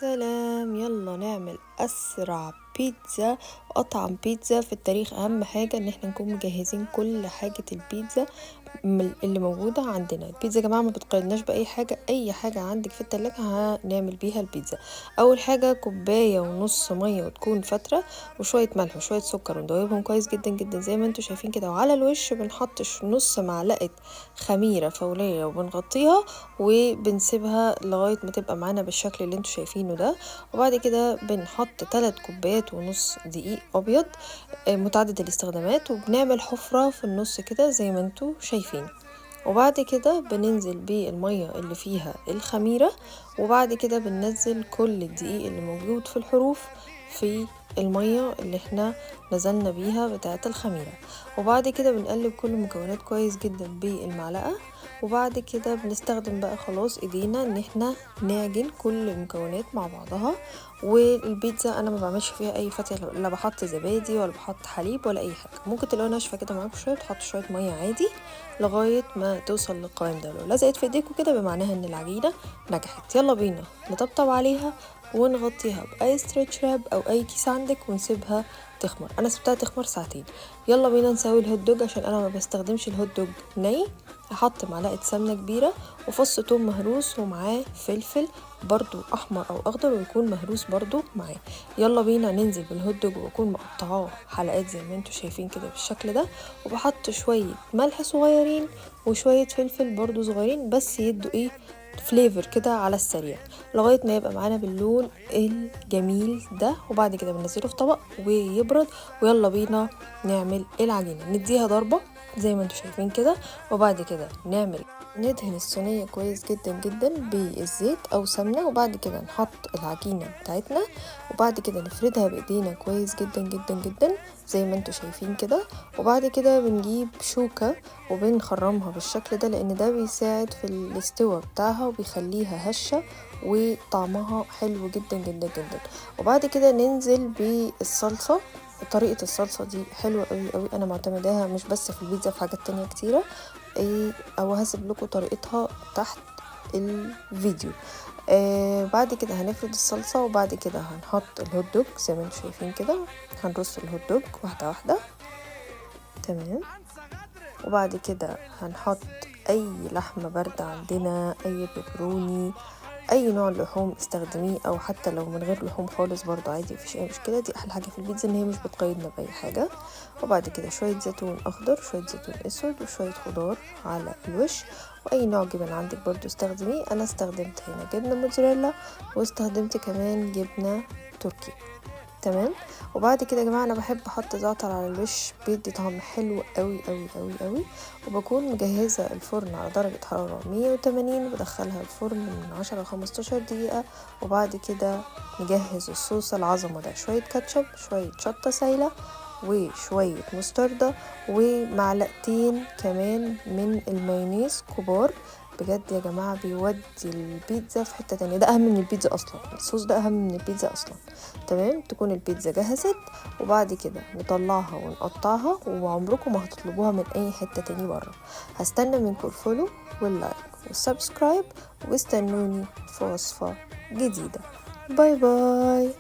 سلام، يلا نعمل اسرع بيتزا واطعم بيتزا في التاريخ. اهم حاجه ان احنا نكون مجهزين كل حاجه البيتزا اللي موجوده عندنا. البيتزا يا جماعه ما بتقيدناش باي حاجه، اي حاجه عندك في التلاجة هنعمل بيها البيتزا. اول حاجه كوبايه ونص ميه وتكون فتره، وشويه ملح وشويه سكر، وندوبهم كويس جدا جدا زي ما انتم شايفين كده. وعلى الوش بنحط نص معلقه خميره فوريه وبنغطيها وبنسيبها لغايه ما تبقى معانا بالشكل اللي انتم شايفينه ده. وبعد كده بنحط 3 كوبايات ونص دقيق ابيض متعدد الاستخدامات، وبنعمل حفرة في النص كده زي ما انتوا شايفين. وبعد كده بننزل بالمية اللي فيها الخميرة، وبعد كده بننزل كل الدقيق اللي موجود في الحروف في المية اللي احنا نزلنا بيها بتاعة الخميرة. وبعد كده بنقلب كل المكونات كويس جدا بالمعلقة. وبعد كده بنستخدم بقى خلاص ايدينا ان احنا نعجن كل المكونات مع بعضها. والبيتزا انا ما بعملش فيها اي فتة، لا بحط زبادي ولا بحط حليب ولا اي حاجه. ممكن تلاقوها ناشفه كده معاكم شويه، تحطوا شويه ميه عادي لغايه ما توصل للقوام ده. لو لزقت في ايديكم كده بمعناها ان العجينه نجحت. يلا بينا نطبطب عليها ونغطيها باي ستريتش راب او اي كيس عندك ونسيبها تخمر. انا سبتها تخمر ساعتين. يلا بينا نسوي الهوت دوج. عشان انا ما بستخدمش الهوت دوج ني، هحط معلقه سمنه كبيره وفص ثوم مهروس ومعاه فلفل برضو احمر او اخضر ويكون مهروس برضو معاه. يلا بينا ننزل بالهوت دوج واكون مقطعاه حلقات زي ما انتوا شايفين كده بالشكل ده. وبحط شويه ملح صغيرين وشويه فلفل برضو صغيرين بس يدوا فليفر كده على السريع لغايه ما يبقى معانا باللون الجميل ده. وبعد كده بننزله في طبق ويبرد. ويلا بينا نعمل العجينه، نديها ضربه زي ما انتوا شايفين كده. وبعد كده ندهن الصينية كويس جدا جدا بالزيت او سمنة. وبعد كده نحط العجينة بتاعتنا، وبعد كده نفردها بايدينا كويس جدا جدا جدا زي ما انتوا شايفين كده. وبعد كده بنجيب شوكة وبنخرمها بالشكل ده، لان ده بيساعد في الاستوى بتاعها وبيخليها هشة وطعمها حلو جدا جدا جدا. وبعد كده ننزل بالصلصة. طريقة الصلصة دي حلوة قوي قوي، انا معتمداها مش بس في البيتزا، في حاجات تانية كتيرة او هسيب لكم طريقتها تحت الفيديو. بعد كده هنفرد الصلصة، وبعد كده هنحط الهوت دوج زي ما انتم شايفين كده. هنرص الهوت دوج واحدة واحدة، تمام. وبعد كده هنحط اي لحمة باردة عندنا، اي بيبروني، اي نوع لحوم استخدميه، او حتى لو من غير لحوم خالص برضو عادي، مفيش اي مشكله. دي احلى حاجه في البيتزا ان هي مش بتقيدنا باي حاجه. وبعد كده شويه زيتون اخضر، شويه زيتون اسود، وشويه خضار على الوش. واي نوع جبن عندك برضو استخدميه. انا استخدمت هنا جبنه موتزاريلا، واستخدمت كمان جبنه تركي، تمام. وبعد كده يا جماعه انا بحب احط زعتر على الوش، بيدي طعم حلو قوي قوي قوي قوي. وبكون مجهزه الفرن على درجه حراره 180، بدخلها الفرن من 10 ل 15 دقيقه. وبعد كده نجهز الصوص العظمه ده، شويه كاتشب، شويه شطه سايله، وشويه مستردة، ومعلقتين كمان من المايونيز كبار. بجد يا جماعة بيودي البيتزا في حتة تانية. ده أهم من البيتزا أصلا، الصوص ده أهم من البيتزا أصلا، تمام. تكون البيتزا جهزت، وبعد كده نطلعها ونقطعها، وعمركم ما هتطلبوها من أي حتة تاني برا. هستنى منكم الفولو واللايك والسبسكرايب، واستنوني في وصفة جديدة. باي باي.